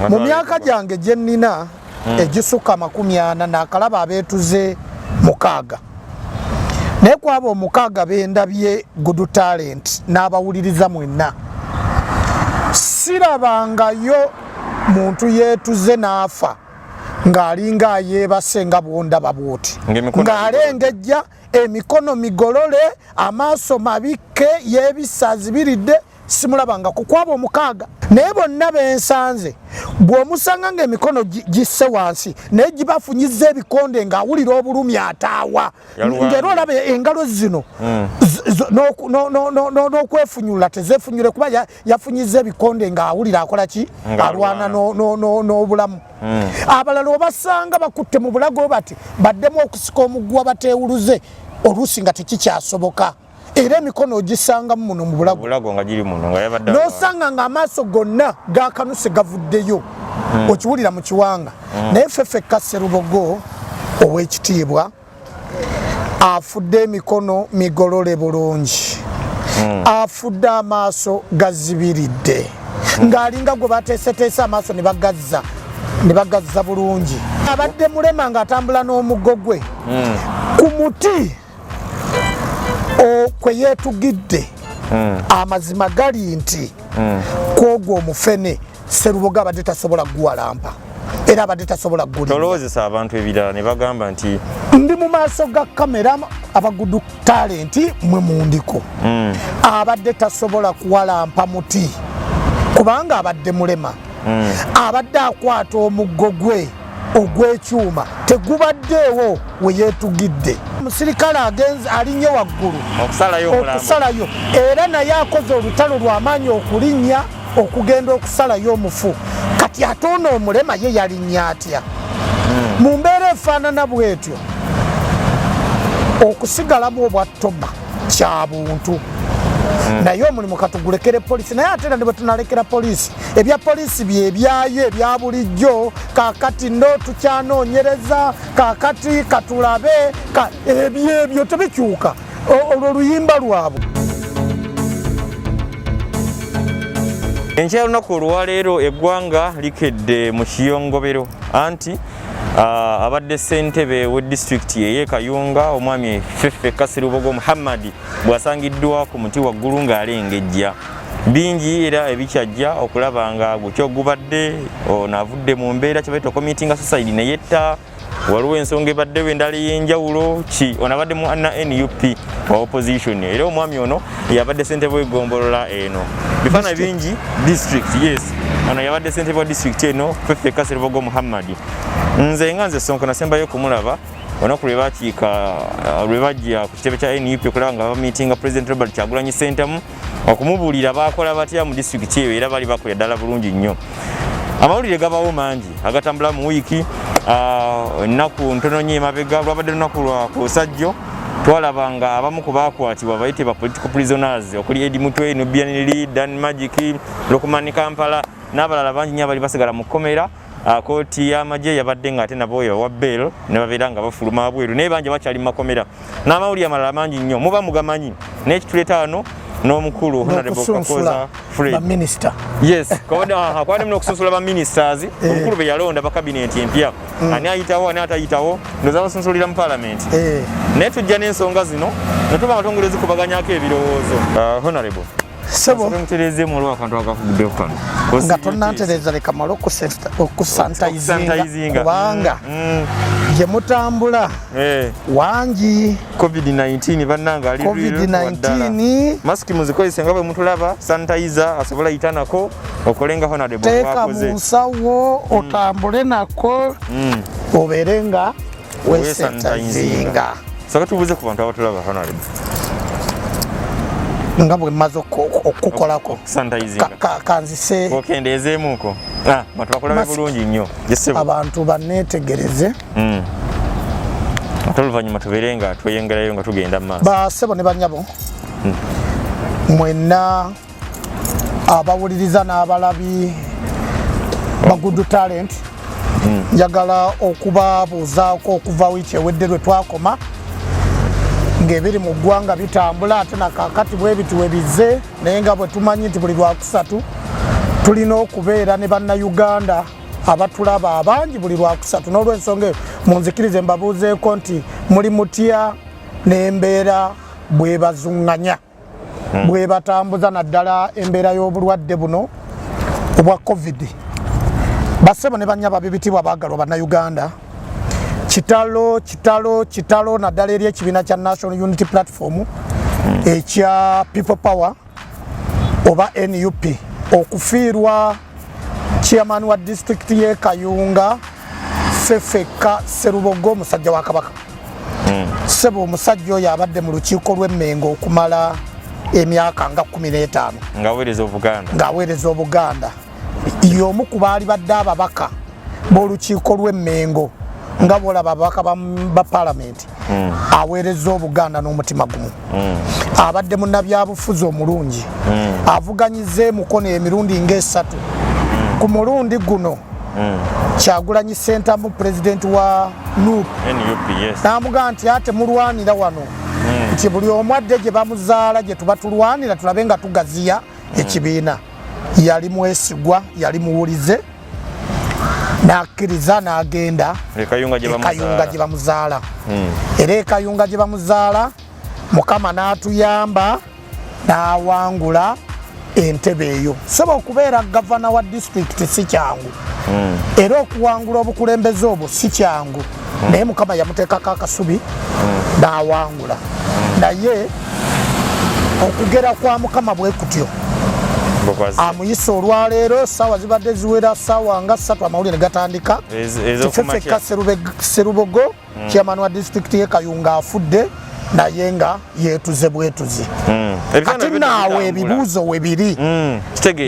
mu myaka gyange gye nnina egisuka 40 nakalaba abeetuze 6 naye kwaba 6 bendabye good talent n'abawuliriza mwenna sirabangayo muntu yeetuze n'afa ng'alinga ayeebase nga bwondaba bwoti ng'alengejja emikono migolole amaaso mabikke yeebisazi biridde simulabanga kukwaba 6 naye bonna bensanze bw'omusanga ng'emikono gisse wansi naye gibafunyizza ebikonde ng'awulira obulumi ataawa ng'era olaba engalo zino n'okwefunyulula tezeefunyule kuba yafunyizza ebikonde ng'awulira akola ki alwana n'obulamu abalala obasanga bakutte mu bulago bati baddemu okusika omuguwa bateewuluze oluusi nga tekikyasoboka era emikono ogisangamu muno mu bulago nga giri muno nga yabadde n'osanga ng'amaaso gonna gakanuse gavuddeyo okiwulira mu kiwanga naye Ffefekka Sserubogo ow'ekitiibwa afudde emikono migolole bulungi afudde amaaso gazibiridde ng'alinga gwe bateeseteese amaaso ne bagazza bulungi abadde mulema ng'atambula n'omuggo gwe ku muti kwe yeetugidde amazima gali nti kwogwo omufene Sserubogo abadde tasobola guwalampa era abadde tasobola tolowoozesa abantu ebirala ne bagamba nti ndi mu maaso ga kamera abagudu talenti mwe mundiko abadde tasobola kuwalampa muti kubanga abadde mulema abadde akwata omuggo gwe ogw'ekyuma tegubaddeewo we yeetugidde omusirikale agenze alinnye waggulu okusalayo era naye akoze olutalo lw'amaanyi okulinnya okugenda okusalayo omufu kati ate ono omulema ye yalinnya atya mu mbeera efaanana bw'etyo okusigalamu obwattoba kya buntu naye omulimu katugulekere poliisi naye ate era ne bwe tunalekera poliisi ebya poliisi byebyayo ebya bulijjo kaakati ndo tukyanoonyereza kaakati katulabe ebyebyo tebikyuka olwo luyimba lwabwe. Enkya lunaku olwaleero eggwanga likedde mu kiyongobero anti abadde ssentebe w'edisitulikiti ey'e Kayunga omwami Ffefekka Sserubogo Muhammad bw'asangiddwa ku muti waggulu ng'alengejja bingi era ebikyajja okulaba nga gutyo gubadde ono avudde mu mbeera kye bayita committing suicide ne yetta waliwo ensonga ebaddewo endala ey'enjawulo ki ono abadde mu NUP wa opposition era omwami ono yabadde ssentebe w'eggombolola eno bifaananyi bingi district yes ono yabadde ssentebe wa district eno Ffefekka Sserubogo Muhammad nze nga nze Sonko nasembayo kumulaba olunaku lwe bajja ku kitebe kya NUP okulaba nga bamitinga President Robert Kyagulanyi Ssentamu okumubuulira bakola batya mu disitulikiti eyo era bali bakola ddala bulungi nnyo. Amawulire gabawo mangi agatambula mu wiiki ennaku ntono nnyo emabega lwabadde lunaku lwa kusajjo twalaba nga abamu ku baakwatibwa bayite ba political prisoners okuli Edi Mutwe, Nubian Lee, Dan Magic, Lokumani Kampala n'abalala bangi nnyo abali basigala mu kkomera. Kooti y'amagye yabadde ng'ate nabo yawa bail ne babeera nga bafuluma bweru naye bangi bakyali mu makomera n'amawulire amalala mangi nnyo muba mugamanyi n'ekituleeta wano n'omukulu Honorable Kakooza Minister yes kwade muno okusunsula ba ministers omukulu be yalonda ba cabinet empya ani ayitawo ani atayitawo ndoza basunsulira mu parliament naye tujja n'ensonga zino ne tuba abatongole zikubaganyako ebirowoozo Honorable sebo mutereze mu lwa kantu akafudde okano nga tonantereza leka malo okusanitizinga kubanga gye mutambula wangi COVID-19 bannanga ali COVID-19 maski muzikozese nga bwe mutulaba sanitizer asobola yitanako okolenga Honorable teka mu nsawo otambule nako obeere nga wesanitizinga saka tubuze ku bantu abatulaba Honorable nga bwe maze okukolako kanzise okendeezeemuko bantu bakulabe bulungi nnyo abantu baneetegereze ate oluvannyuma tubeere nga tweyongerayo nga tugenda mu maaso basebo ne banyabo mwenna abawuliriza n'abalabi ba good talent njagala okubabuuzaako okuva wiiki ewedde lwe twakoma ng'ebiri mu ggwanga bitambula ate nakakati bwe biti we bizze naye nga bwe tumanyi nti buli lwakusatu tulina okubeera ne bannayuganda abatulaba abangi buli lwakusatu n'olwensonga munzikirize mbabuuzeeko nti muli mutya n'embeera bwebazuŋŋanya bwebatambuza naddala embeera y'obulwadde buno obwa covid. Bassebo ne bannyaba bibitibwa baagalwa bannayuganda, kitalo naddala eri ekibiina kya National Unity Platform ekya People Power oba NUP okufiirwa chairman wa district ye Kayunga Ffefekka Sserubogo musajja wa Kabaka. Ssebo omusajja oyo abadde mu lukiiko lw'Emmengo okumala emyaka nga 15 ng'aweereza Obuganda. Y'omu ku baali badde ababaka b'olukiiko lw'Emmengo nga bw'olaba ababaka ba paalamenti aweereza Obuganda n'omutima gumu. Abadde munnabyabufuzi omulungi, avuganyiza emukono emirundi nga 3. Ku mulundi guno Kyagulanyi Center mu president wa NUP n'amugamba nti ate mulwanira wano nti buli omu adde gye bamuzaala gye tuba tulwanira tulabe nga tugaziya ekibiina. Yali mwesigwa, yali muwulize, n'akkiriza n'agenda Kayunga gye bamuzaala. Era Kayunga gye bamuzaala Mukama n'atuyamba n'awangula entebe eyo. Soba okubeera gavana wa district si kyangu, era okuwangula obukulembeze obwo si kyangu, naye Mukama yamuteekako akasubi n'awangula. Naye okugera kwa Mukama bwe kutyo amuyisa olwaleero ssaawa zibadde ziwera ssaawa nga 3 amawulire gatandika. Ffefekka Sserubogo chairman wa district ye Kayunga afudde naye nga yeetuze bwetuzi. Ati naawe ebibuuzo we biri,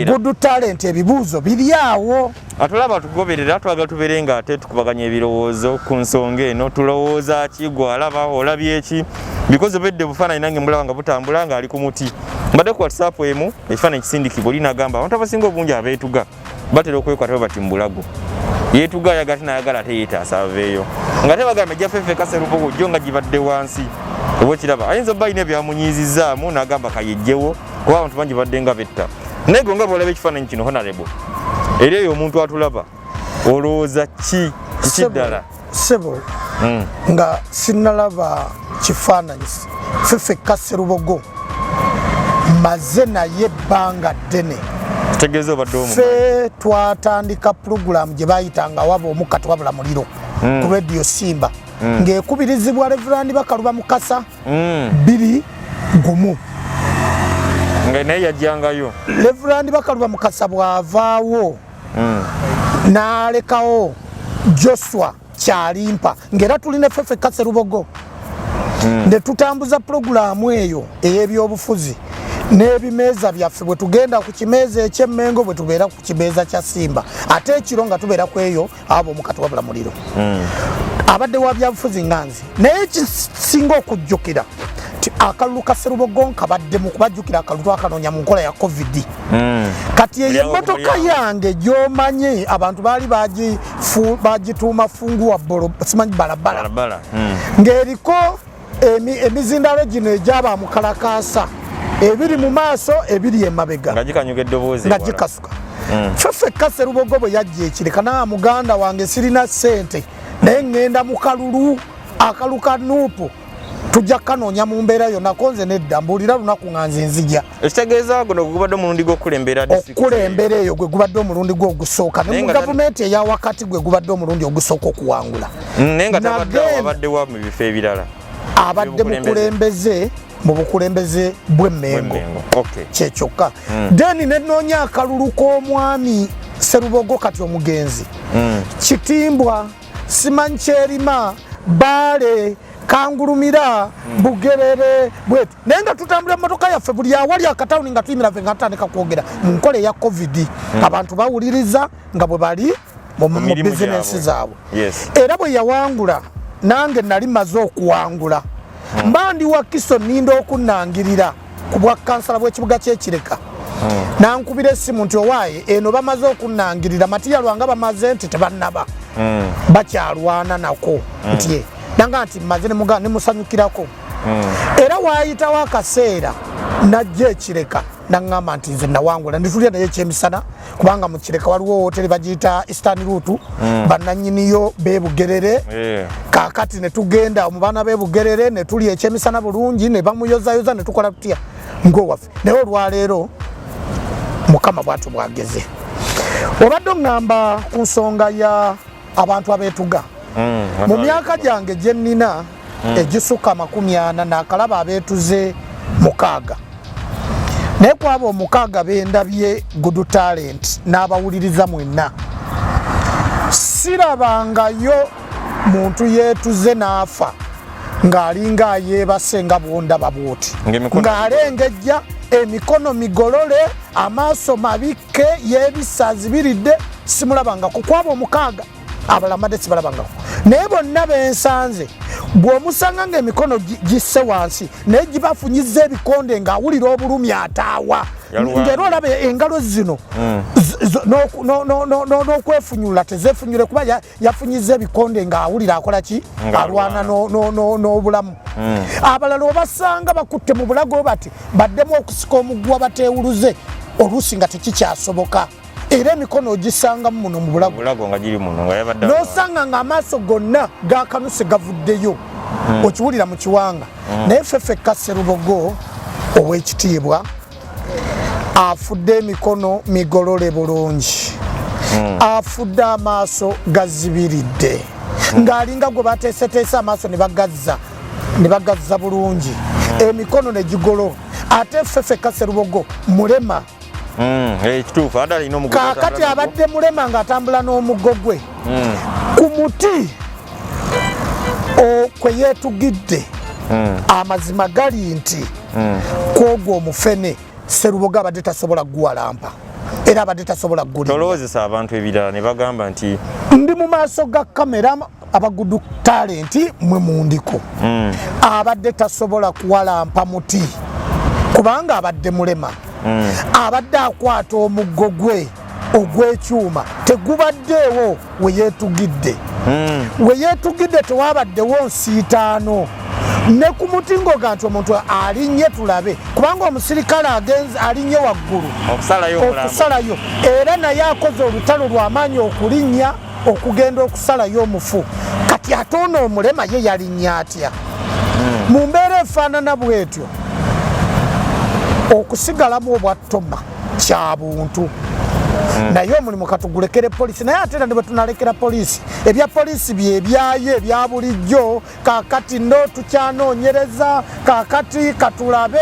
good talent ebibuuzo biri awo. Atulaba tugoberera twagala tubeere nga ate tukubaganya ebirowoozo ku nsonga eno. Tulowooza ki, gwe alaba olabye eki? Because obedde bufaananyi nange mulaba nga butambula nga ali ku muti. Mbadde ku WhatsApp emu ekifaananyi kisindikibwa linagamba abantu abasinga obungi abeetuga batera okwekwata bati mbulago. Yeetuga ayagala nayagala ate yeetaasa aveeyo. Nga tebagamba ejja Ffefekka Sserubogo jjo nga gibadde wansi. Oba kiraba ayinza obba alina byamunyiizizaamu n'agamba kayejjewo kuba abantu bangi badde nga betta. Naye gwe nga bw'olaba ekifaananyi kino honorable, era eyo omuntu atulaba olowooza ki kiddala? Ssebo nga sinnalaba kifaananyi Ffefekka Sserubogo maze naye ebbanga ddene. Tegeeza obadde omu. Ffe twatandika pulogulaamu gye baayitanga waba omukka tewabula muliro ku Radio Simba ng'ekubirizibwa Reverand Bakaluba Mukasa 2-1. Nga naye yajjangayo. Reverand Bakaluba Mukasa bw'avaawo n'alekawo Joshua Kyalimpa ng'era tulina Ffefekka Sserubogo ne tutambuza pulogulaamu eyo ey'ebyobufuzi n'ebimeeza byaffe bwe tugenda ku kimeeza eky'Emmengo bwe tubeera ku kimeeza kya Simba ate ekiro nga tubeera ku eyo abo omukati wabula muliro. Abadde wa byabufuzi nganzi naye kisinga okujjukira akalulu ka Sserubogo nkabadde mu kubajjukira akalulu twakanoonya mu nkola ya covid. Kati eyo emmotoka yange gy'omanye abantu baali bagituuma funguwa bolo simanyi balabala ng'eriko emizindalo gino egyaba mukalakaasa ebiri mu maaso ebiri emabega nga gikanyuga eddoboozi nga gikasuka. Ffefekka Sserubogo bwe yajja ekireka na muganda wange sirina ssente naye ŋŋenda mu kalulu akalu ka nuupu tujja kanoonya mu mbeera yonna konze nedda mbuulira lunaku nga nze nzija. Ekitegeeza guno gubadde omulundi gw'okukulembera okukulembera eyo gwe gubadde omulundi gwe ogusooka ne mu gavumenti eya wakati gwe gubadde omulundi ogusooka okuwangula. Naye nga tabadde wa mu bifo ebirala abadde mukulembeze mu bukulembeze bw'Emmengo kyekyokka. Then nenoonya akalulu k'omwami Sserubogo kati omugenzi Kitimbwa simanyi Kyerima Baale Kangulumira Bugerere bwetu naye nga tutambula emmotoka yaffe buli awali akatawuni nga tuyimira ffe nga tutandika kwogera mu nkola eya covid. Abantu bawuliriza nga bwe bali mu bizinensi zaabwe. Era bwe yawangula nange nali maze okuwangula mba ndi wa Kiso ninda okunnangirira ku bwa kansala bw'ekibuga ky'Ekireka. Nankubira essimu nti owaaye eno bamaze okunnangirira Matiya Lwanga bamaze nti tebannaba bakyalwana nako nti nanga nti maze ne musanyukirako. Era waayitawo akaseera najja ekireka naŋŋamba nti nze nawangula nditulya naye ekyemisana kubanga mu kireka waliwo hoteri bagiyita Eastern Route bannannyiniyo beebugerere kaakati ne tugenda mu baana beebugerere ne tulya ekyemisana bulungi ne bamuyozayoza ne tukola tutya ng'owaffe naye olwaleero mukama bw'atyo bwageze obadde oŋŋamba ku nsonga ya abantu abeetuga mu myaka gyange gye nnina egisukka 40 naakalaba abeetuze 6 naye kwaba 6 bendabye good talent n'abawuliriza mwenna sirabangayo muntu yeetuze n'afa ng'alinga ayeebase nga bwondaba bwoti ng'alengejja emikono migolole amaaso mabikke yeebisazi biridde simulabangako kwaba 6 abalamadde sibalabangako naye bonna bensanze bw'omusanga ng'emikono gisse wansi naye gibafunyiza ebikonde ng'awulira obulumi ataawa ng'era olaba engalo zino n'okwefunyulula tezeefunyule kuba yafunyiza ebikonde ng'awulira akola ki alwana n'obulamu abalala obasanga bakutte mu bulago bati baddemu okusika omuguwa bateewuluze oluusi nga tekikyasoboka era emikono ogisangamu muno mu bulago nga giri muno nga yabadde n'osanga ng'amaaso gonna gakanuse gavuddeyo okiwulira mu kiwanga naye Ffefekka Sserubogo ow'ekitiibwa afudde emikono migolole bulungi afudde amaaso gazibiridde ng'alinga gwe bateeseteese amaaso ne bagazza bulungi emikono ne gigolo ate Ffefekka Sserubogo mulema kaakati abadde mulema ng'atambula n'omuggo gwe ku muti kwe yeetugidde amazima gali nti kwogwo omufene Sserubogo abadde tasobola guwalampa era abadde tasobola tolowoozesa abantu ebirala ne bagamba nti ndi mu maaso ga kamera abagudu talenti mwe mundiko abadde tasobola kuwalampa muti kubanga abadde mulema abadde akwata omuggo gwe ogw'ekyuma tegubaddeewo we yeetugidde tewabaddewo nsiitaano ne ku muti ng'oga nti omuntu alinnye tulabe kubanga omusirikale alinnye waggulu okusalayo era naye akoze olutalo lw'amaanyi okulinnya okugenda okusalayo omufu kati ate ono omulema ye yalinnya atya mu mbeera efaanana bw'etyo okusigalamu obwattoma kya buntu naye omulimu katugulekere polisi naye ate era ne bwe tunalekera polisi ebya polisi byebyayo ebya bulijjo kaakati ndo tukyanoonyereza kaakati katulabe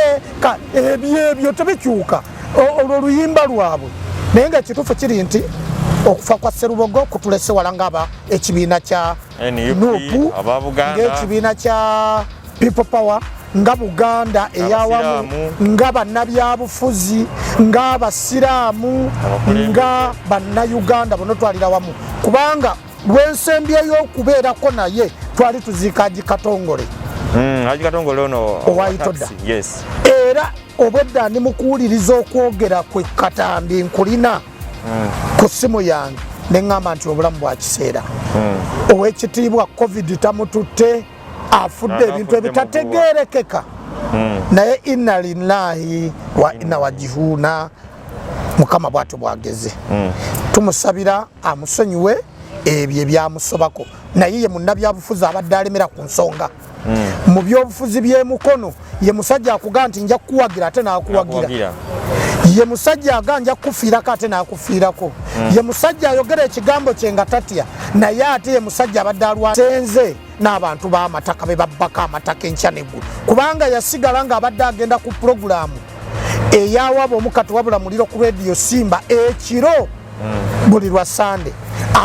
ebyo tebikyuka olwo oluyimba lwabwe naye nga ekituufu kiri nti okufa kwa Sserubogo kutulese wala ngaba ekibiina kya nupu ng'ekibiina kya people power nga Buganda eyawamu nga bannabyabufuzi nga abasiraamu nga bannayuganda bono twalira wamu kubanga lwensembyeyo okubeerako naye twali tuziika Haji Katongole owayitoda era obwedda ndi mukuwuliriza okwogera kwe katambi nkulina ku ssimu yange ne ŋŋamba nti obulamu bwa kiseera ow'ekitiibwa covid tamututte afudde ebintu ebitategeerekeka naye inna lillahi wa inna wajihuuna mukama bw'atyo bwageze tumusabira amusonyiwe ebyo ebyamusobako naye ye munnabyabufuzi abadde alemera ku nsonga mu byobufuzi by'emukono ye musajja akugaa nti nja kukuwagira ate n'akuwagira ye musajja agaa nja kukufiirako ate n'akufiirako ye musajja ayogera ekigambo kye nga tatya naye ate ye musajja abadde alwasenze n'abantu b'amataka be babbako amataka enkya n'eggulu kubanga yasigala ng'abadde agenda ku pulogulaamu eyawaba omukati wabula muliro ku rediyo Simba ekiro buli lwa Sande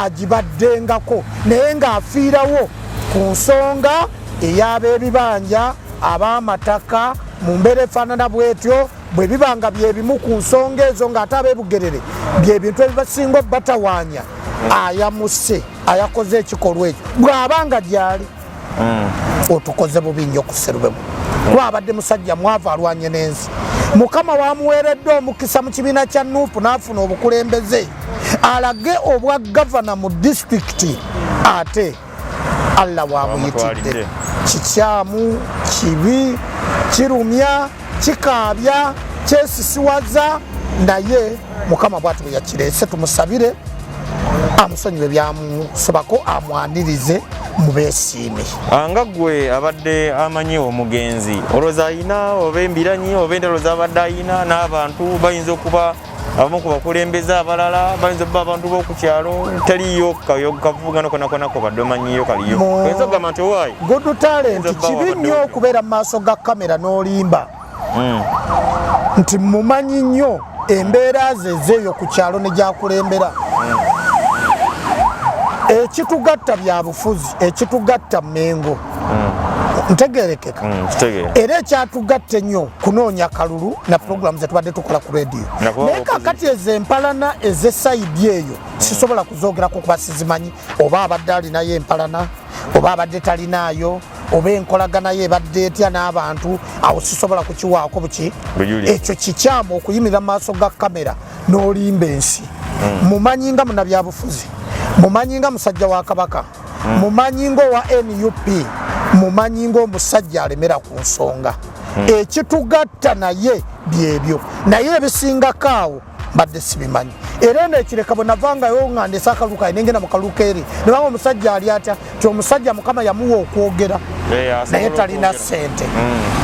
agibaddengako naye ng'afiirawo ku nsonga ey'ab'ebibanja ab'amataka mu mbeera efaanana bw'etyo bwe bibanga bye bimu ku nsonga ezo ng'ate ab'ebugerere bye bintu ebibasinga obbatawaanya ayamuse ayakoze ekikolwa ekyo bw'abanga gyali otukoze bubi nnyo ku Sserubogo lwabadde musajja mwavu alwanye n'ensi mukama wamuweeredde omukisa mu kibiina kya nuupu n'afuna obukulembeze alage obwa gavana mu disitulikiti ate Allah wamuyitidde kikyamu kibi kirumya kikaabya kyesisiwaza naye mukama bw'ati bwe yakirese tumusabire amusonyiwe byamusobako amwanirize mu beesiime. Nga ggwe abadde amanyi omugenzi olowooza ayina oba embiranyi oba endalo z'abadde ayina n'abantu bayinza okuba abamu ku bakulembeze abalala bayinza okuba abantu b'oku kyalo teriyo kavugano konakonako badde omanyiyo kaliyo oyinza okugamba nti owaayi good talent kibi nnyo okubeera mu maaso ga kamera n'olimba nti mumanyi nnyo embeera ze ezeeyo ku kyalo ne gyakulembera. Ekitugatta bya bufuzi ekitugatta Mengo ntegerekeka era ekyatugatta ennyo kunoonya kalulu na programu zetubadde tukola ku radio naye kakati ezo empalana ez'esayidi eyo sisobola kuzoogerako kuba sizimanyi oba abadde alinayo empalana oba abadde talinaayo oba enkolaganayo ebadde etya n'abantu awo sisobola kukiwaako buki ekyo kikyamu okuyimirira mu maaso ga kamera n'olimba ensi. Mumanyi nga munabyabufuzi mumanyi nga musajja wa Kabaka mumanyi nga owa NUP mumanyi nga omusajja alemera ku nsonga ekitugatta naye byebyo naye ebisingako awo badde sibimanyi era nekireka bwe navangayo nga ndesa akaluka nengenda mu kaluka eri nebanga omusajja ali atya ti omusajja mukama yamuwa okwogera naye talina ssente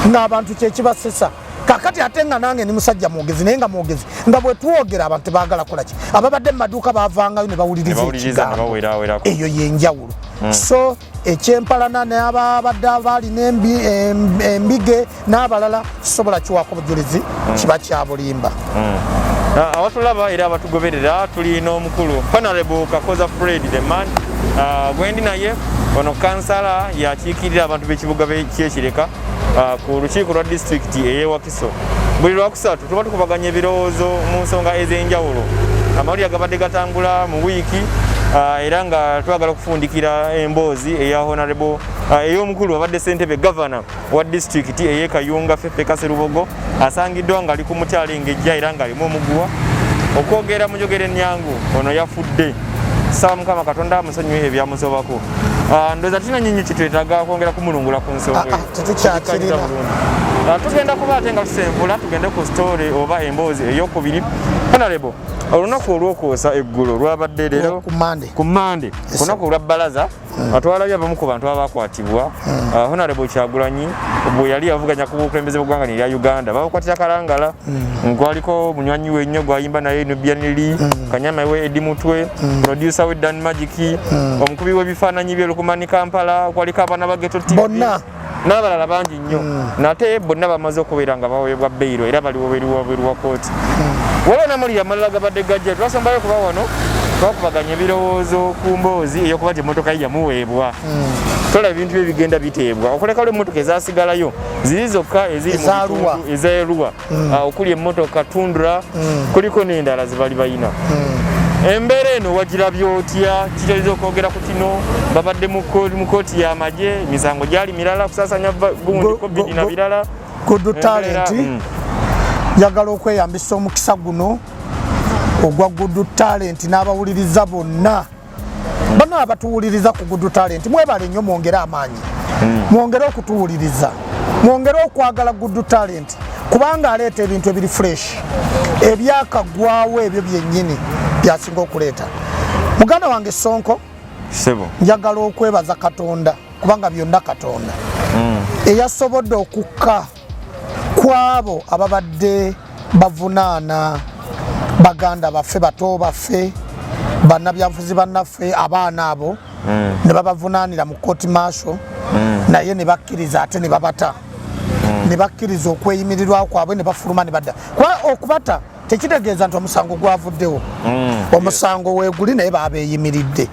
ng'abantu kyekibasesa kakati ate nga nange ni musajja mwogezi naye nga mwogezi nga bwe twogera abantu tebaagala kolaki ababadde mu maduuka bavangayo ne bawuliriza ekigambo eyo yenjawulo. So ekyempalana n'ababadde abalina embige n'abalala sobola kiwaako bujulizi kiba kya bulimba. Awatulaba era abatugoberera tulina omukulu Honorable Kakooza the man gwendi naye ono kansala yakiikirira abantu b'ekibuga ky'ekireka ku lukiiko lwa disitulikiti ey'ewakiso. Buli lwakusatu tuba tukubaganya ebirowoozo mu nsonga ez'enjawulo. Amawulire agabadde gatambula mu wiiki era nga twagala okufundikira emboozi eya Honorable ey'omukulu abadde ssentebe gavana wa disitulikiti ey'e Kayunga Ffefekka Sserubogo asangiddwa ng'ali ku mukyala engejja era ng'alimu omuguwa okwogera mu njogera ennyangu ono yafudde. Saba Mukama Katonda amusonyiwe ebyamusobako. Ndowooza tulina nnyo kitwetaaga kwongera kumulungula ku nsonga tetukyakirina. Tugenda kuba ate nga tusenvula tugende ku story oba emboozi ey'okubiri. Honorable olunaku olwokwosa eggulo lwabadde leero ku Mande ku lunaku olwa bbalaza atwalabye abamu ku bantu abakwatibwa. Honorable Kyagulanyi bwe yali yavuganya ku bukulembeze bw'eggwanga lya Uganda babukwatira Kalangala ngwaliko munywanyi we nnyo gwayimba naye Nubianili Kanyama we Edi Mutwe producer we Dan Magic omukubi w'ebifaananyi bye Lukumani Kampala kwaliko abaana ba Ghetto TV bonna n'abalala bangi nnyo nate bonna bamaze okubeera nga baweebwa beyiro era bali wabeeru wa kooti. Waliwo n'amawulire amalala gabadde gajja twasembayo kuba wano twakubaganya ebirowoozo ku mboozi ey'okuba nti emmotoka ye yamuweebwa. Tolaba ebintu bye bigenda biteebwa okuleka lwe emmotoka ezasigalayo ziri zokka eziri mu bitundu ez'Arua okuli emmotoka Tundra kuliko n'endala ze bali balina. Embeera eno wagirabye otya kitaliza okwogera ku kino babadde mu kooti y'amagye emisango gyali mirala kusaasanya gundi COVID na birala. Good talent njagala okweyambisa omukisa guno ogwa Good Talent n'abawuliriza bonna bano abatuwuliriza ku Good Talent mwebale nnyo mwongere amaanyi mwongere okutuwuliriza mwongere okwagala Good Talent kubanga aleeta ebintu ebiri fresh ebyakagwawo ebyo byennyini byasinga okuleeta. Muganda wange Sonko njagala okwebaza Katonda kubanga byonna Katonda eyasobodde okukka kwabo ababadde bavunaana baganda baffe bato baffe bannabyabufuzi bannaffe abaana abo ne babavunaanira mu kooti maaso naye ne bakkiriza ate ne babata ne bakkiriza okweyimirirwa kwabwe ne bafuluma ne badda okubata tekitegeeza nti omusango gwavuddewo omusango weeguli naye babeeyimiridde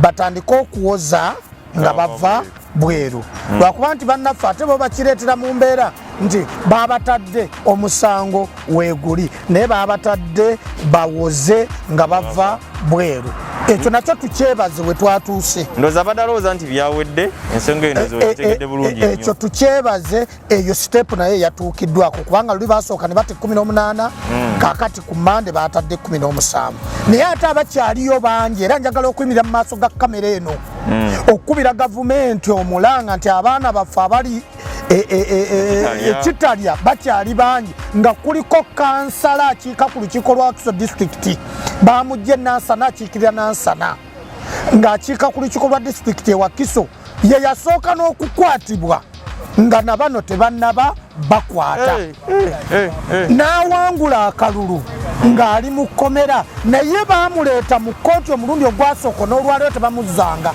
batandika okuwoza nga bava bweru lwakuba nti bannaffe ate bo bakireetera mu mbeera nti babatadde omusango weeguli naye babatadde bawoze nga bava bweru. Ekyo nakyo tukyebaze we twatuuse. Ndowooza badalowooza nti byawedde ensonga eno zotegedde bulungi nnyo. Ekyo tukyebaze eyo step naye yatuukiddwako kubanga luli basooka ne bate 18 kaakati ku Mande batadde 17 naye ate abakyaliyo bangi era njagala okuyimirira mu maaso ga kamera eno okukubira gavumenti omulanga nti abaana baffe abali ekitalya bakyali bangi nga kuliko kansala akiika ku lukiiko lwa Wakiso disitulikiti bamugye Nansana akiikirira Nansana ng'akiika ku lukiiko lwa disitulikiti e Wakiso ye yasooka n'okukwatibwa nga na bano tebannaba bakwata n'awangula akalulu ng'ali mu kkomera naye baamuleeta mu kkooti omulundi ogwasooka n'olwaliro tebamuzzanga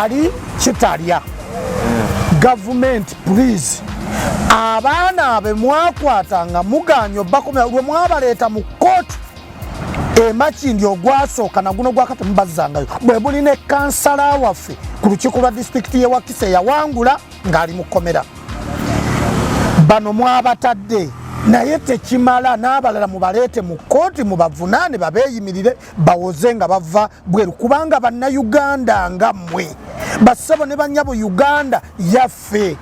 ali kitalya. Gavumenti please abaana abe mwakwata nga muganya obbakomera lwe mwabaleeta mu kkooti Makindi ogwasooka naguno gwakati mubazzangayo bwe buli ne kansala waffe ku lukiiko lwa disitulikiti y'e Wakiso yawangula ng'ali mu kkomera. Bano mwabatadde naye tekimala n'abalala mubaleete mu kkooti mubavunaane babeeyimirire bawoze nga bava bweru kubanga bannayuganda nga mmwe bassebo ne bannyabo Uganda yaffe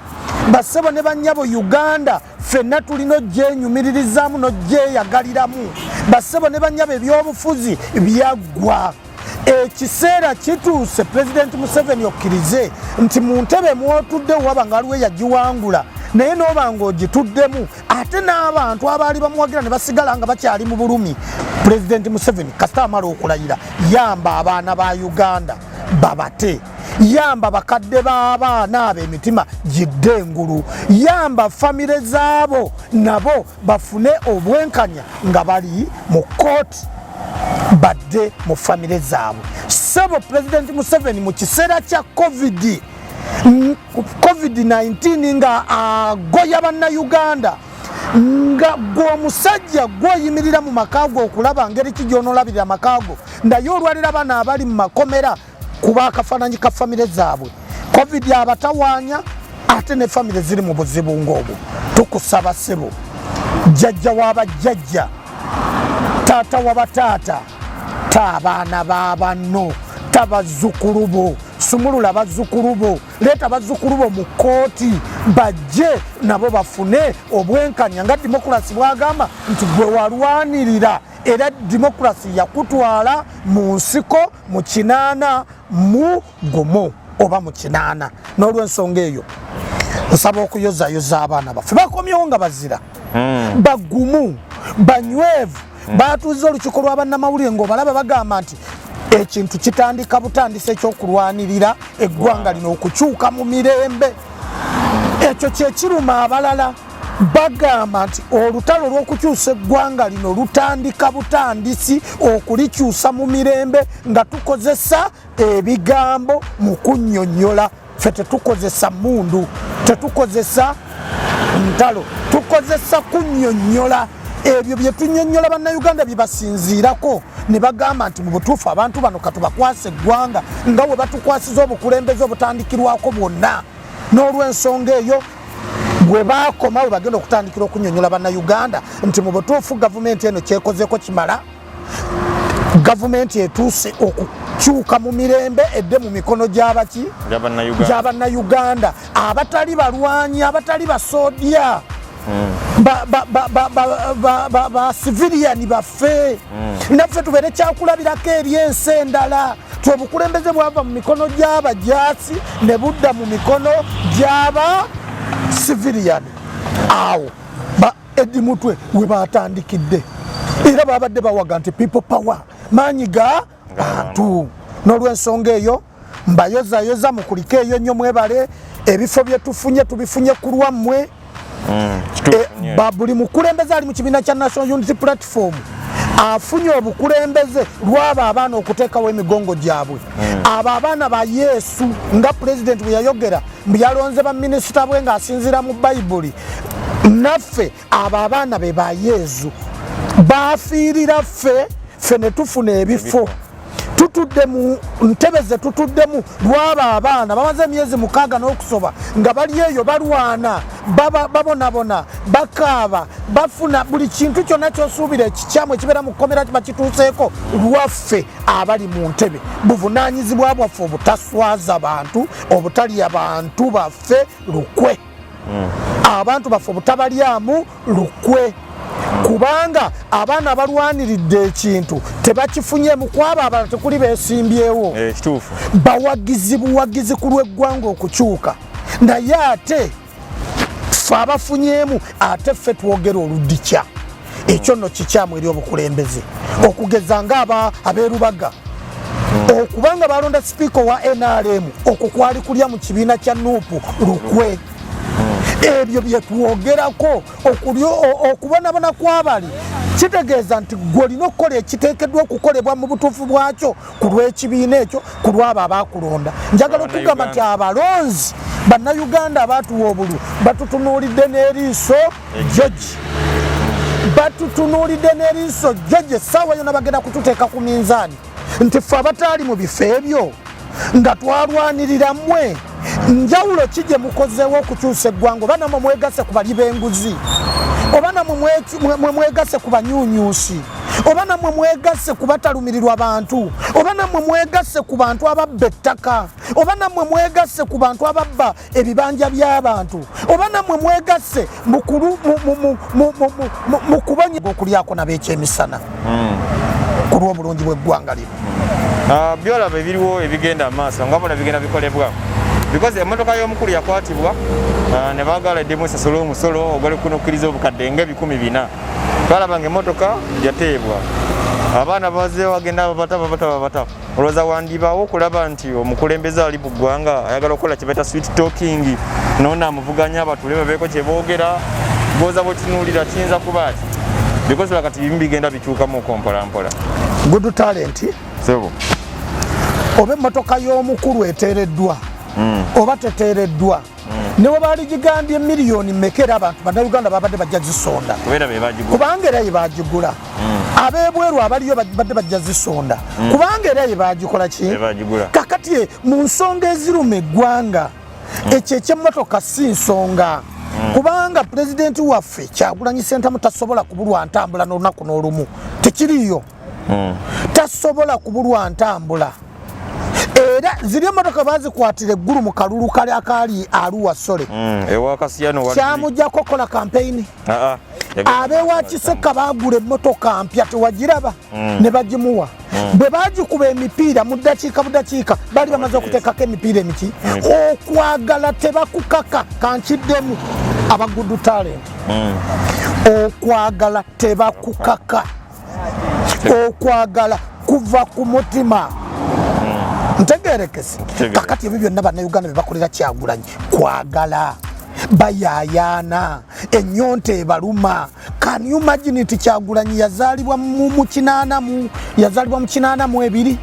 bassebo ne bannyabo Uganda ffenna tulina ogyenyumiririzaamu n'ogyeyagaliramu bassebo ne bannyabo ebyobufuzi byaggwa. Ekiseera kituuse Pulezidenti Museveni okkirize nti mu ntebe mwotudde waba nga waliwo yagiwangula naye n'oba ng'ogituddemu ate n'abantu abaali bamuwagira ne basigala nga bakyali mu bulumi. Pulezidenti Museveni kasita amala okulayira yamba abaana ba Uganda babate yamba bakadde b'abaana abo emitima gidde engulu yamba famire zaabo nabo bafune obwenkanya nga bali mu kkooti badde mu famire zaabwe. Ssebo Pulezidenti Museveni mu kiseera kya COVID-19 nga agoya bannayuganda nga gwomusajja gwoyimirira mu makaago okulaba ngeri ki gy'onoolabirira amakaago naye olwalira bana abali mu makomera kuba akafaananyi ka famire zaabwe COVID abatawaanya ate ne famire ziri mu buzibu ng'obwo. Tukusaba ssebo jjajja w'abajjajja taata w'abataata taabaana b'abanno tabazzukulu bo sumulula bazzukulu bo leeta bazzukulu bo mu kkooti bajje nabo bafune obwenkanya nga demokrasi bwagamba nti gwe walwanirira era demokrasi yakutwala mu nsiko mu 8 mu gumu oba mu 8 n'olw'ensonga eyo nsaba okuyozayoza abaana baffe bakomyewo nga bazira bagumu banywevu batuuza olukiiko lwa bannamawulire ng'obalaba bagamba nti ekintu kitandika butandisa ekyokulwanirira eggwanga lino okukyuka mu mirembe. Ekyo kyekiruma abalala bagamba nti olutalo lw'okukyusa eggwanga lino lutandika butandisi okulikyusa mu mirembe nga tukozesa ebigambo mu kunnyonnyola. Ffe tetukozesa mmundu tetukozesa ntalo tukozesa kunnyonnyola ebyo bye tunnyonnyola bannayuganda bye basinziirako ne bagamba nti mu butuufu abantu bano katubakwasa eggwanga nga bwe batukwasiza obukulembeze obutandikirwako bwonna. N'olw'ensonga eyo bwe baakoma bwe bagenda okutandikira okunnyonnyola bannayuganda nti mu butuufu gavumenti eno kyekozeeko kimala gavumenti etuuse okukyuka mu mirembe edde mu mikono gy'abaki gy'abannayuganda abatali balwanyi abatali basoodya basiviliani baffe naffe tubeere kyakulabirako eri ensi endala ti obukulembeze bwava mu mikono gy'abajaasi ne budda mu mikono gy'aba siviliani. Awo Edi Mutwe we batandikidde era babadde bawaga nti people power maanyi ga bantu. N'olw'ensonga eyo mbayozayoza mukulike eyo nnyo mwebale ebifo bye tufunye tubifunye ku lwammwe. Buli mukulembeze ali mu kibiina kya National Unity Platform afunye obukulembeze lwabo abaana okuteekawo emigongo gyabwe. Abo abaana ba Yesu nga pulezidenti bwe yayogera mbu yalonze baminisita bwe ng'asinziira mu Bayibuli. Naffe abo abaana be ba Yesu bafiirira ffe ne tufuna ebifo tutudde mu ntebe ze tutuddemu lwabo abaana bamaze emyezi 6 n'okusoba nga bali eyo balwana babonabona bakaaba bafuna buli kintu kyonna kyosuubira ekikyamu ekibeera mu kkomera bakituuseeko lwaffe abali mu ntebe. Buvunaanyizibwa bwaffe obutaswaza bantu obutalya bantu baffe lukwe abantu baffe obutabalyamu lukwe kubanga abaana abalwaniridde ekintu tebakifunyemu kwabo abalala tekuli beesimbyewo buwagizi ku lw'eggwanga okukyuka naye ate ffe abafunyeemu ate ffe twogera oludikya ekyo nno kikyamu eri obukulembeze okugeza nga abeerubaga okubanga balonda sipiika wa NRM okwo kwali kulya mu kibiina kya Nuupu lukwe ebyo byetwogerako okubonabona kwabali kitegeeza nti gwolina okukola ekiteekeddwa okukolebwa mu butuufu bwakyo ku lw'ekibiina ekyo ku lwabo abaakulonda njagala okugamba nti abalonzi bannayuganda abaatuwa obulu batutunuulidde n'eriiso George batutunuulidde n'eriiso George essaawa yonna bagenda kututeeka ku minzaani nti ffe abataali mu bifo ebyo nga twalwanirira mmwe njawulo ki gye mukozeewo okukyusa eggwanga oba namwe mwegasse ku bali b'enguzi oba namwe mwegasse ku banyuunyuusi oba namwe mwegasse ku batalumirirwa bantu oba namwe mwegasse ku bantu ababba ettaka oba namwe mwegasse ku bantu ababba ebibanja by'abantu oba namwe mwegasse mu kubonya okulyako nab'ekyemisana ku lw'obulungi bw'eggwanga lino byolaba ebiriwo ebigenda maaso nga bona bigenda bikolebwa because emmotoka y'omukulu yakwatibwa ne baagala eddemu esasole omusolo ogwali kunokkiriza obukadde nga 400 twalaba nga emmotoka yateebwa abaana bazeewo bagenda babata olowooza wandibaawo okulaba nti omukulembeze ali mu ggwanga ayagala okukola kye baita sweet talking noona amuvuganya batule babeeko kye boogera bwoza bwetunuulira kiyinza kuba ati because kati bimu bigenda bikyukamu okompolampola good talent sebo oba emmotoka y'omukulu eteereddwa oba teteereddwa newe baali gigambye miliyoni mmekera abantu bannayuganda babadde bajja zisonda kubanga era ye baagigula abeebweru abaliyo badde bajja zisonda kubanga era ye baagikola ki kakati mu nsonga eziruma eggwanga ekyo ekyemmotoka si nsonga kubanga pulezidenti waffe Kyagulanyi Ssentamu tasobola kubulwa ntambula n'olunaku n'olumu tekiriyo tasobola kubulwa ntambula era ziri emmotoka bazikwatira eggulu mu kalulu kali akaali Arua Sole kyamujjako kola kampeyini abeewa Kiseka baagula emmotoka mpya tewagiraba ne bagimuwa bwe bagikuba emipiira mu ddakiika budakiika baali bamaze okuteekako emipiira emiki okwagala tebakukaka kankiddemu abagudu talent okwagala tebakukaka okwagala kuva ku mutima ntegerekese kakati ebyo byonna bannayuganda bye bakolera Kyagulanyi kwagala bayayaana ennyonta ebaluma can you imagine nti Kyagulanyi yazaalibwa mu 82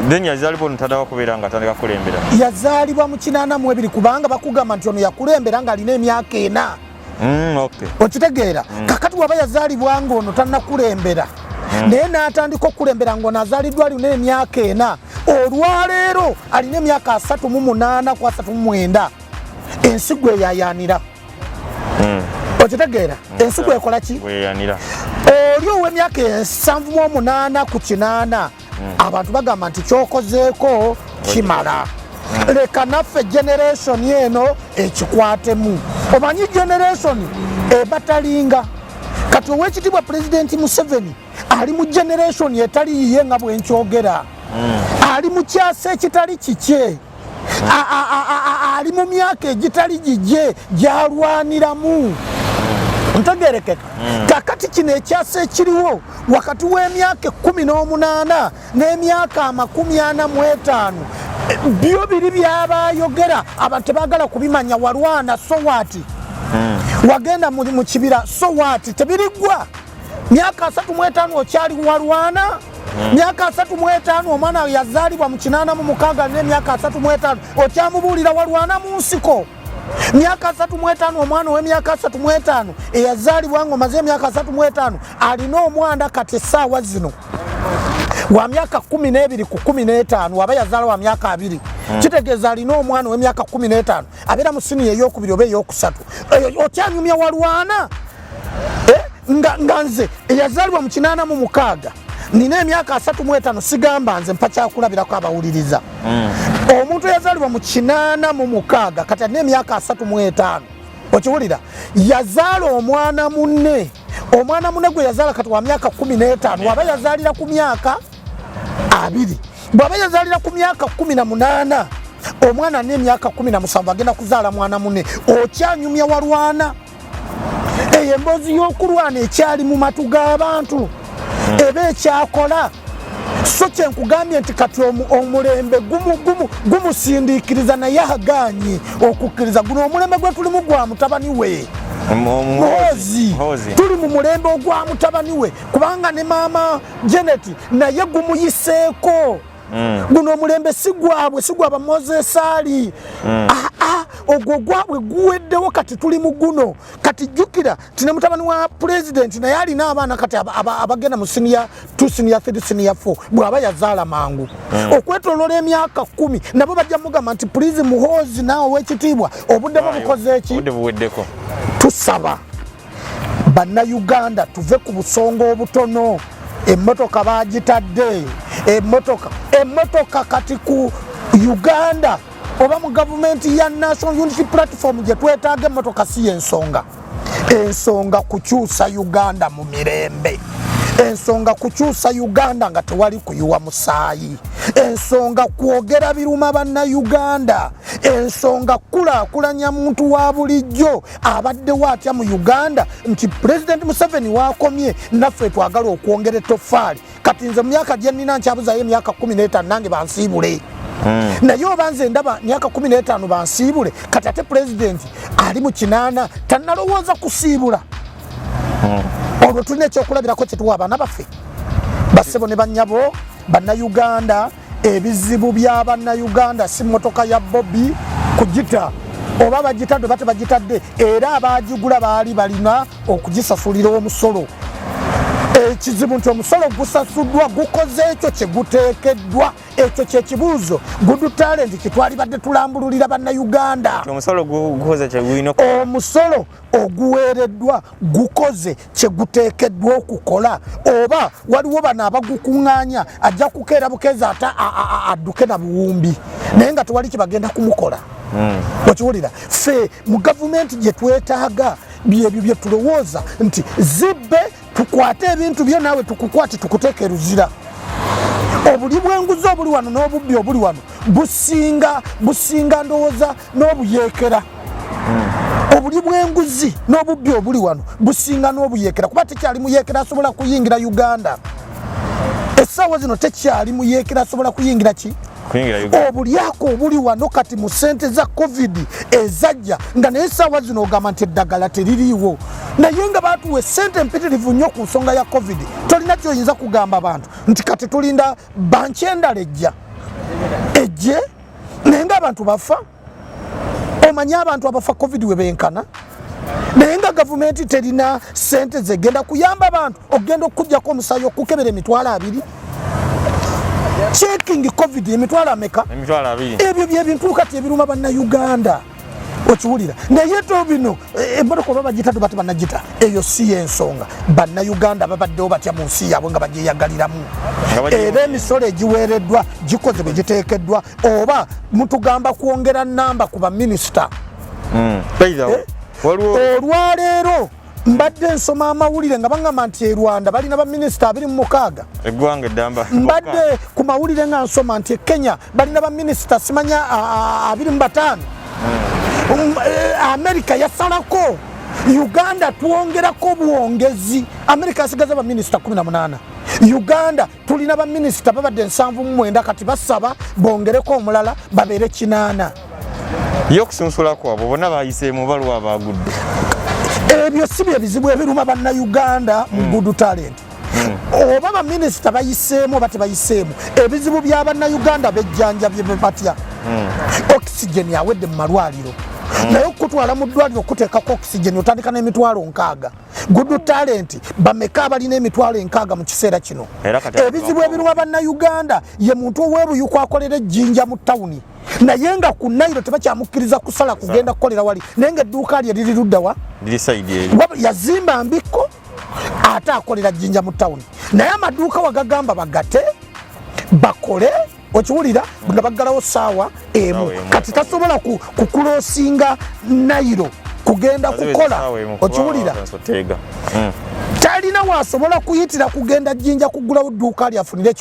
then yazaalibwa ntadawa kubeera nga atandika kulembera yazaalibwa mu 82 kubanga bakugamba nti ono yakulembera nga alina emyaka 4 okitegeera kakati waba yazaalibwa nga ono tannakulembera naye n'atandika okulembera ng'ono azaaliddwa alina emyaka 4 olwaleero alina emyaka 38 ku 39 ensigo eyayaanira okitegeera ensigo ekola ki oli ow'emyaka 78 ku 8 abantu bagamba nti kyokozeeko kimala leka naffe generation eno ekikwatemu omanyi generation ebatalinga kati ow'ekitiibwa pulezidenti Museveni ali mu generation etali yiye nga bwenkyogera ali mu kyasa ekitali kikye ali mu myaka egitali gijye gyalwaniramu ntegerekeka kakati kino ekyasa ekiriwo wakati w'emyaka 18 n'emyaka 45 byo biri byabayogera abantu tebaagala kubimanya walwana so what wagenda mu kibira so what tebirigwa myaka 35 okyali walwana myaka 35 omwana yazaalibwa mu 86 n'emyaka 35 okyamubuulira walwana mu nsiko myaka 35 omwana ow'emyaka 35 eyazaalibwa ng'omaze emyaka 35 alina omwanda kati essaawa zino wa myaka 12 ku 15 waba yazaala wa myaka 2 kitegeeza alina omwana ow'emyaka 15 abeera mu siniya ey'okubiri oba ey'okusatu okyanyumya walwana nga nze eyazaalibwa mu 86 nina emyaka 35 sigamba nze mpa kyakulabirako abawuliriza omuntu eyazaalibwa mu 86 kati alina emyaka 35 okiwulira yazaala omwana munne gwe yazaala kati wa myaka 15 waba yazaalira ku myaka 2 bw'aba yazaalira ku myaka 18 omwana n'emyaka 17 agenda kuzaala mwana munne okyanyumya walwana eyo emboozi y'okulwana ekyali mu matu g'abantu eba ekyakola so kyenkugambye nti kati omulembe gumusindiikiriza naye aganye okukkiriza guno omulembe gwe tulimu gwa mutabani we muhozi tuli mu mulembe ogwa mutabani we kubanga ne maama Janet naye gumuyiseeko guno omulembe si gwaba Moses Ali ogwo gwabwe guweddewo kati tuli mu guno kati jjukira tine mutabani wa president naye alina abaana kati abagenda mu senior 2 senior 3 senior 4 bw'aba yazaala mangu okwetoloola emyaka 10 nabo bajja mugamba nti please muhozi naawe w'ekitiibwa obudde bukoze eki tusaba bannayuganda tuve ku busongo obutono emmotoka bagitadde emmotoka kati ku Uganda oba mu gavumenti ya National Unity Platform gye twetaaga emmotoka si ensonga kukyusa Uganda mu mirembe ensonga kukyusa Uganda nga tewali kuyiwa musaayi ensonga kwogera biruma bannayuganda ensonga kulaakulanya muntu wa bulijjo abaddewo atya mu Uganda nti President Museveni wakomye naffe twagala okwongera ettoffaali kati nze mu myaka gye nnina nkyabuzayo emyaka 15 nange bansiibule naye oba nze ndaba myaka 15 bansiibule kati ate President ali mu 8 tannalowooza kusiibula olwo tulina ekyokulabirako kyetuwa abaana baffe bassebo ne bannyabo bannayuganda ebizibu bya bannayuganda si mmotoka ya Bobby kugita oba bagitadde oba tebagitadde era abagigula baali balina okugisasulira omusolo ekizibu nti omusolo gusasuddwa gukoze ekyo kyeguteekeddwa ekyo kyekibuuzo Good Talent kitwalibadde tulambululira bannayuganda omusolo oguweereddwa gukoze kyeguteekeddwa okukola oba waliwo bano abagukuŋŋaanya ajja kukeera bukeezi ate adduke na buwumbi naye nga tewali kyebagenda kumukola okiwulira ffe mu gavumenti gye twetaaga byebyo bye tulowooza nti zibbe tukwate ebintu byo naawe tukukwate tukuteeka eruzira obuli bw'enguzi obuli wano n'obubbi obuli wano businga ndowooza n'obuyeekera obuli bw'enguzi n'obubbi obuli wano businga n'obuyeekera kuba tekyali muyeekera asobola kuyingira Uganda essaawa zino tekyali muyeekera asobola kuyingira ki obulyako obuli wano kati mu ssente za covid ezajja nga naye essaawa zino ogamba nti eddagala teririiwo naye nga baatuwa essente empitirivu nnyo ku nsonga ya covid tolina kyoyinza kugamba abantu nti kati tulinda banki endala ejje naye nga abantu bafa omanye abantu abafa covid we benkana naye nga gavumenti terina ssente zegenda kuyamba abantu okugenda okujjako omusaayi okukebera emitwalo 2 checking covid emitwalo ameka ebyo byebintu kati ebiruma bannayuganda okiwulira naye to bino emmotoka oba bagitadde bati bannagita eyo si ensonga bannayuganda babaddewo batya mu nsi yaabwe nga bagyeyagaliramu era emisolo egiweereddwa gikoze bwe giteekeddwa oba mutugamba kwongera namba ku baminisita olwaleero mbadde nsoma amawulire nga baŋŋamba nti e Rwanda balina baminisita 26 eggwanga eddamba mbadde ku mawulire nga nsoma nti e Kenya balina baminisita simanya 25 Amerika yasalako Uganda tuwongerako buwongezi Amerika yasigaza baminisita 18 Uganda tulina baminisita babadde 79 kati basaba bongereko omulala babeere 8 yo kusunsulako abo bonna bayiseemu balwa abagudde ebyo si bye bizibu ebiruma bannayuganda mu Good Talent oba baminisita bayiseemu oba tebayiseemu ebizibu bya bannayuganda bejjanjabye batya oxygen yawedde mu malwaliro naye okutwala mu ddwaliro okuteekako oxygen otandika n'emitwalo 6 Good Talent bameka abalina emitwalo 6 mu kiseera kino ebizibu ebiruma bannayuganda ye muntu ow'ebuyuko akolera ejjinja mu tawuni naye nga ku Nairo tebakyamukkiriza kusala kugenda kukolera wali naye nga edduuka lye liri luddawa yazimba mbiko ate akolera jjinja mu tawuni naye amaduuka wagagamba bagate bakole okiwulira nga baggalawo saawa emu kati tasobola kukulosinga Nairo kugenda kukola okiwulira talina waasobola kuyitira kugenda jjinja kugulawo dduuka lyafunire